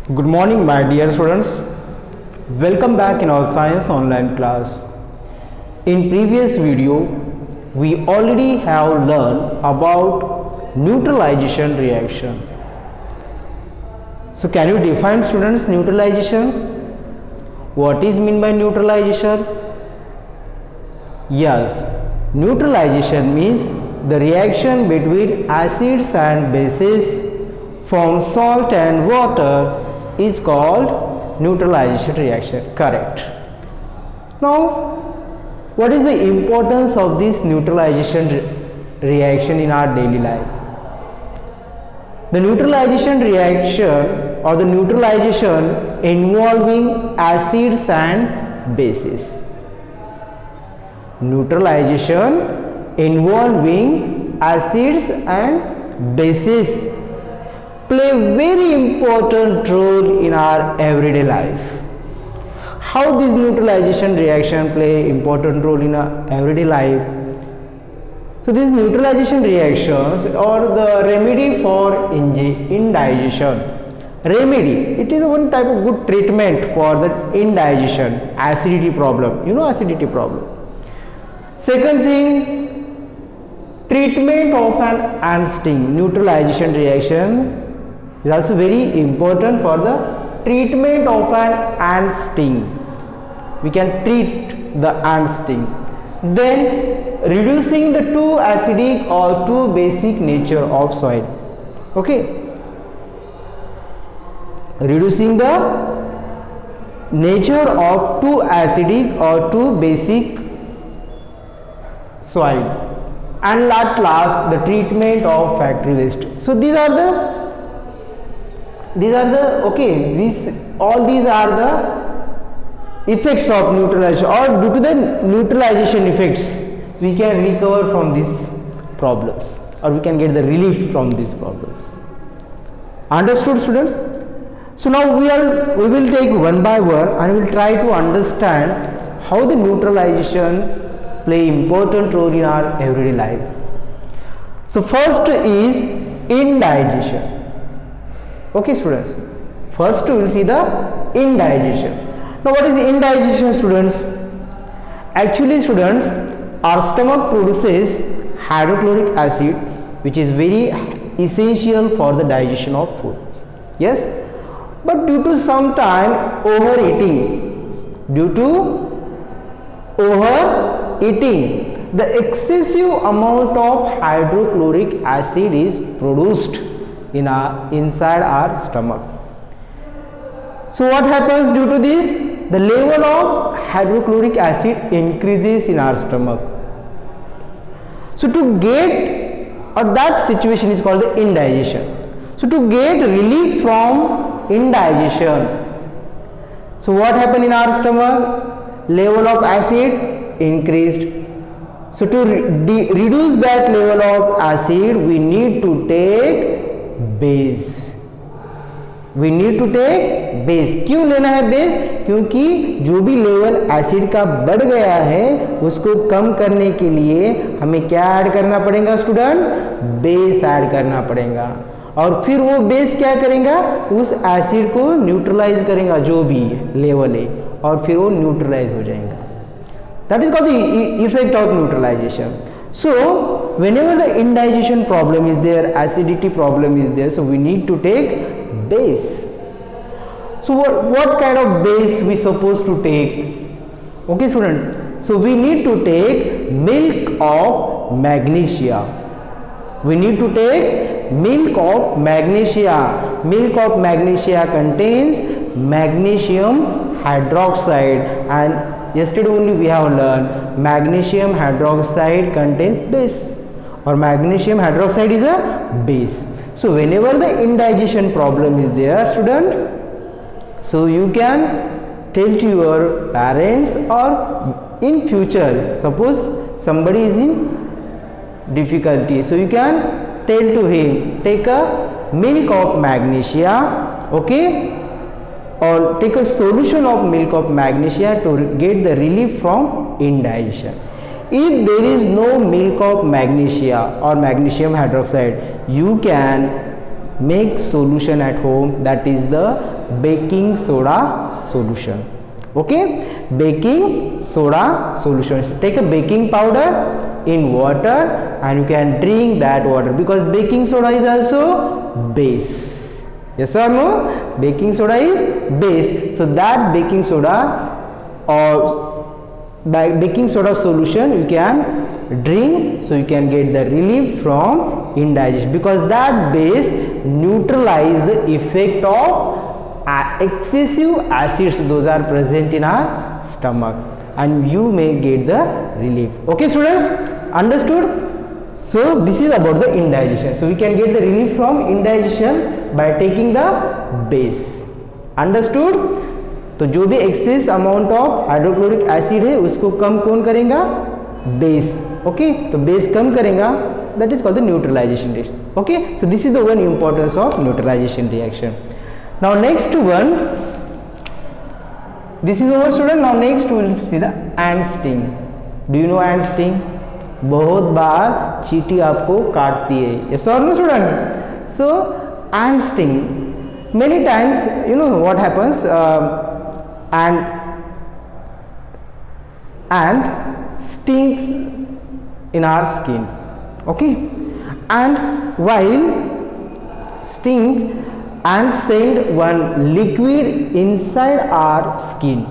Good morning, my dear students. Welcome back in our science online class. In previous video, we already have learned about neutralization reaction. So can you define, students, neutralization? What is meant by neutralization? Yes, neutralization means the reaction between acids and bases from salt and water is called neutralization reaction. Correct. Now, what is the importance of this neutralization reaction in our daily life? The neutralization reaction or the neutralization involving acids and bases. Neutralization involving acids and bases play very important role in our everyday life. How this neutralization reaction play important role in our everyday life? So these neutralization reactions are the remedy for indigestion. Remedy, it is one type of good treatment for the indigestion, acidity problem. You know acidity problem. Second thing, treatment of an ant-sting. Neutralization reaction is also very important for the treatment of an ant sting. We can treat the ant sting. Then reducing the too acidic or too basic nature of soil. Okay. Reducing the nature of too acidic or too basic soil. And at last, the treatment of factory waste. So these are the all these are the effects of neutralization, or due to the neutralization effects we can recover from these problems, or we can get the relief from these problems. Understood, students? So now we will take one by one and we will try to understand how the neutralization play important role in our everyday life. So first is indigestion. Okay, students, first we will see the indigestion. Now what is the indigestion, students? Actually, students, our stomach produces hydrochloric acid, which is very essential for the digestion of food. Yes, but due to some time overeating, the excessive amount of hydrochloric acid is produced inside our stomach. So what happens due to this? The level of hydrochloric acid increases in our stomach. So to get, or that situation is called the indigestion. So to get relief from indigestion, so what happened in our stomach? Level of acid increased. So to reduce that level of acid, we need to take base. We need to take base. क्यों लेना है base? क्योंकि जो भी level acid का बढ़ गया है उसको कम करने के लिए हमें क्या ऐड करना पड़ेगा स्टूडेंट? बेस ऐड करना पड़ेगा. और फिर वो बेस क्या करेगा? उस एसिड को न्यूट्रलाइज करेगा जो भी लेवल है, और फिर वो न्यूट्रलाइज हो जाएगा. That is called the effect of neutralisation. So whenever the indigestion problem is there, acidity problem is there, so we need to take base. So what kind of base we supposed to take? Okay, student, so we need to take milk of magnesia. We need to take milk of magnesia. Milk of magnesia contains magnesium hydroxide, and yesterday only we have learned magnesium hydroxide contains base, or magnesium hydroxide is a base. So whenever the indigestion problem is there, student, so you can tell to your parents, or in future suppose somebody is in difficulty, so you can tell to him, take a milk of magnesia, okay, or take a solution of milk of magnesia to get the relief from indigestion. If there is no milk of magnesia or magnesium hydroxide, you can make solution at home, that is the baking soda solution. Okay, baking soda solution. So take a baking powder in water and you can drink that water, because baking soda is also base. Yes or no? Baking soda is base. So that baking soda or baking soda solution you can drink, so you can get the relief from indigestion, because that base neutralize the effect of excessive acids those are present in our stomach, and you may get the relief. Okay students, understood? So this is about the indigestion. So we can get the relief from indigestion by taking the base. Understood? तो जो भी excess amount of hydrochloric acid है उसको कम कौन करेगा? Base. Okay, तो base कम करेगा, that is called the neutralization reaction. Okay, so this is the one importance of neutralization reaction. Now next one, this is over student. Now next we will see the ant sting. Do you know ant sting? बहुत बार चींटी आपको काटती है. Yes or no student? So ant sting, many times you know what happens, and stings in our skin. Okay, and while stings and send one liquid inside our skin,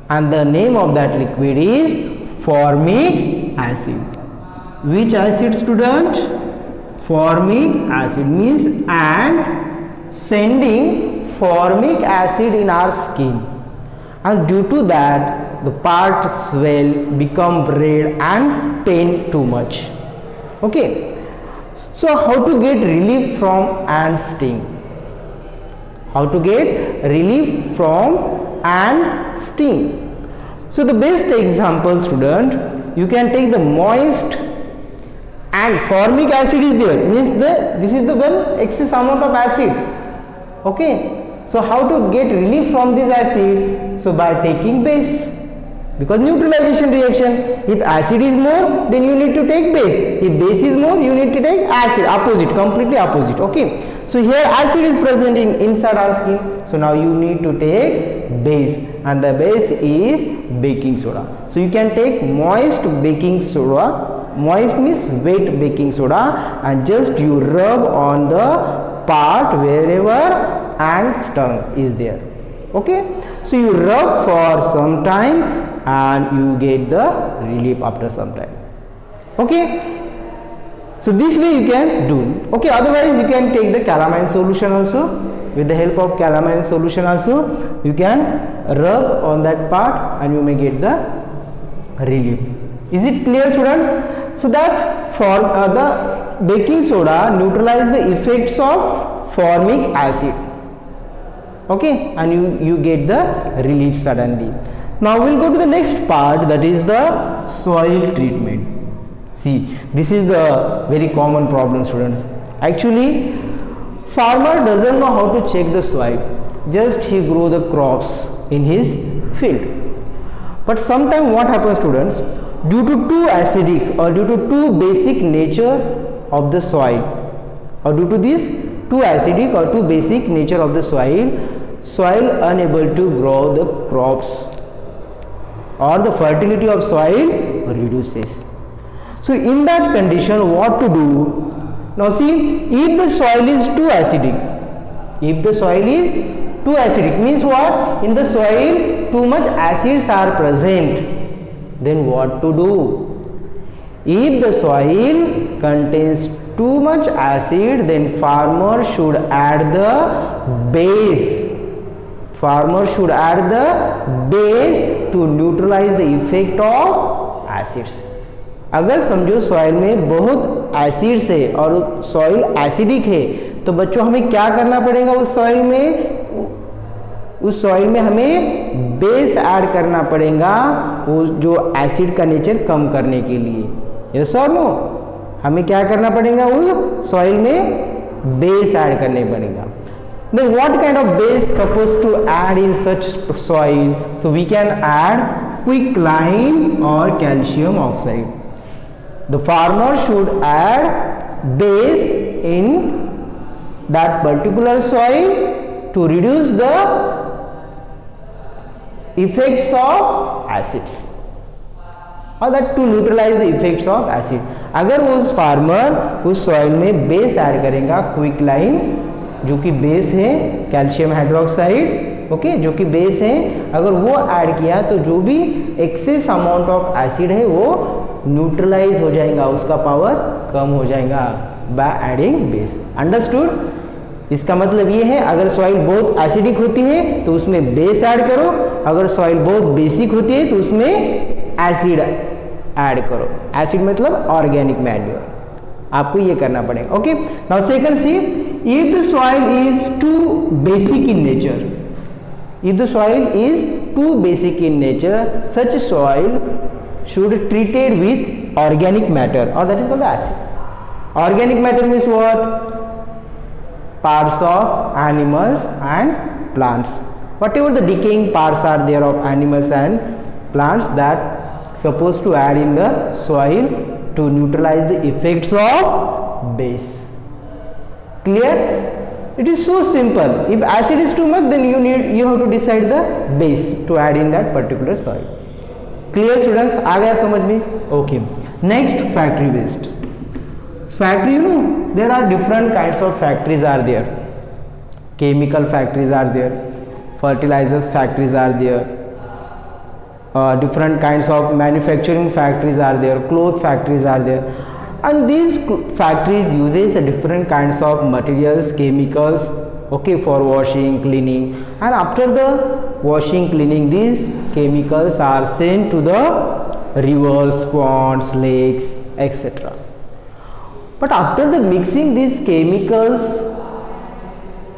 and the name of that liquid is formic acid. Which acid student? Formic acid means and sending formic acid in our skin, and due to that the part swell, become red and pain too much. Okay, so how to get relief from ant sting? How to get relief from ant sting? So the best example student, you can take the moist, and formic acid is there, means this is the one excess amount of acid. Okay, so how to get relief from this acid? So by taking base, because neutralization reaction, if acid is more then you need to take base, if base is more you need to take acid, opposite, completely opposite. Okay, so here acid is present inside our skin, so now you need to take base, and the base is baking soda. So you can take moist baking soda, moist means wet baking soda, and just you rub on the part wherever ant stung is there. Okay, so you rub for some time and you get the relief after some time. Okay, so this way you can do. Okay, otherwise you can take the calamine solution also. With the help of calamine solution also you can rub on that part and you may get the relief. Is it clear students? So that for the baking soda neutralize the effects of formic acid. Okay, and you get the relief suddenly. Now we'll go to the next part, that is the soil treatment. See, this is the very common problem students. Actually farmer doesn't know how to check the soil, just he grow the crops in his field. But sometimes what happens students, due to too acidic or due to too basic nature of the soil, or due to this too acidic or too basic nature of the soil unable to grow the crops, or the fertility of soil reduces. So in that condition what to do? Now see, if the soil is too acidic, means what? In the soil too much acids are present, then what to do? If the soil contains too much acid, then farmer should add the base. Farmer should add the base to neutralize the effect of acids. अगर समझो soil में बहुत acids है और soil acidic है, तो बच्चों हमें क्या करना पड़ेगा? उस सॉइल में हमें बेस ऐड करना पड़ेगा, वो जो एसिड का नेचर कम करने के लिए. यस और नो? हमें क्या करना पड़ेगा? उस सॉइल में बेस ऐड करने पड़ेगा. Then what kind of base supposed to add in such soil? So we can add quicklime or calcium oxide. The farmer should add base in that particular soil to reduce the effects of acids, और that to neutralise the effects of acid. अगर वो farmer उस soil में base add करेगा, quick lime जो कि base है calcium hydroxide, okay, जो कि बेस है, अगर वो ऐड किया तो जो भी एक्सेस अमाउंट ऑफ एसिड है वो न्यूट्रलाइज हो जाएगा, उसका पावर कम हो जाएगा बाय एडिंग बेस. अंडरस्टूड? इसका मतलब ये है अगर सॉइल बहुत एसिडिक होती है तो उसमें बेस ऐड करो, अगर सॉइल बहुत बेसिक होती है तो उसमें एसिड ऐड करो. एसिड मतलब ऑर्गेनिक मैन्योर, आपको ये करना पड़ेगा. Okay, now second C, if the soil is too basic in nature, if the soil is too basic in nature, such soil should treated with organic matter, or that is called the acid. Organic matter means what? Parts of animals and plants, whatever the decaying parts are there of animals and plants that supposed to add in the soil to neutralize the effects of base. Clear? It is so simple. If acid is too much, then you have to decide the base to add in that particular soil. Clear students? आ गया समझ में? Okay. Next, factory waste. Factory, you know there are different kinds of factories are there. Chemical factories are there, fertilisers factories are there, different kinds of manufacturing factories are there, cloth factories are there, and these factories uses the different kinds of materials, chemicals, okay, for washing, cleaning, and after the washing, cleaning, these chemicals are sent to the rivers, ponds, lakes, etc. But after the mixing these chemicals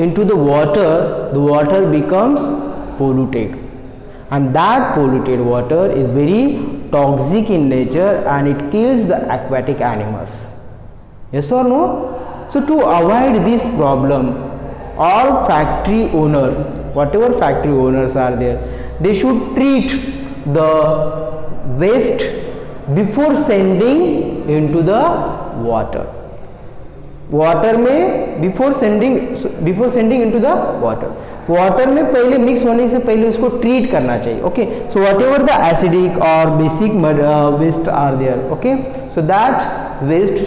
into the water becomes polluted, and that polluted water is very toxic in nature and it kills the aquatic animals. Yes or no? So to avoid this problem, all factory owner, whatever factory owners are there, they should treat the waste before sending into the water. Water में before sending into the water में पहले mix होने से पहले उसको treat करना चाहिए. Okay, so whatever the acidic और basic waste are there, okay, so that waste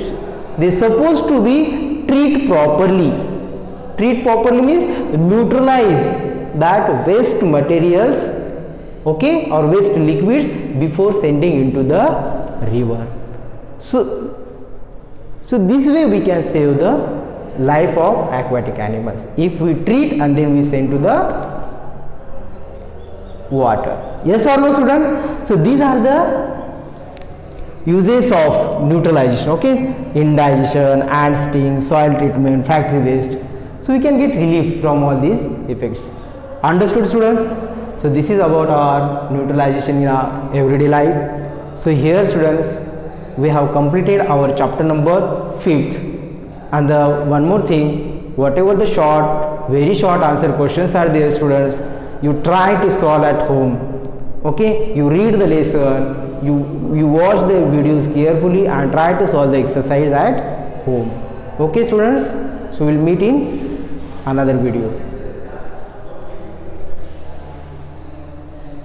they suppose to be treat properly. Treat properly means neutralize that waste materials, okay, or waste liquids before sending into the river. So this way we can save the life of aquatic animals if we treat and then we send to the water. Yes or no, students? So these are the uses of neutralization, okay, indigestion, ant sting, soil treatment, factory waste. So we can get relief from all these effects. Understood, students? So this is about our neutralization in our everyday life. So here, students, we have completed our chapter number 5th. And one more thing, whatever the very short answer questions are there, students, you try to solve at home. Okay, you read the lesson, you watch the videos carefully and try to solve the exercise at home. Okay, students? So we'll meet in another video.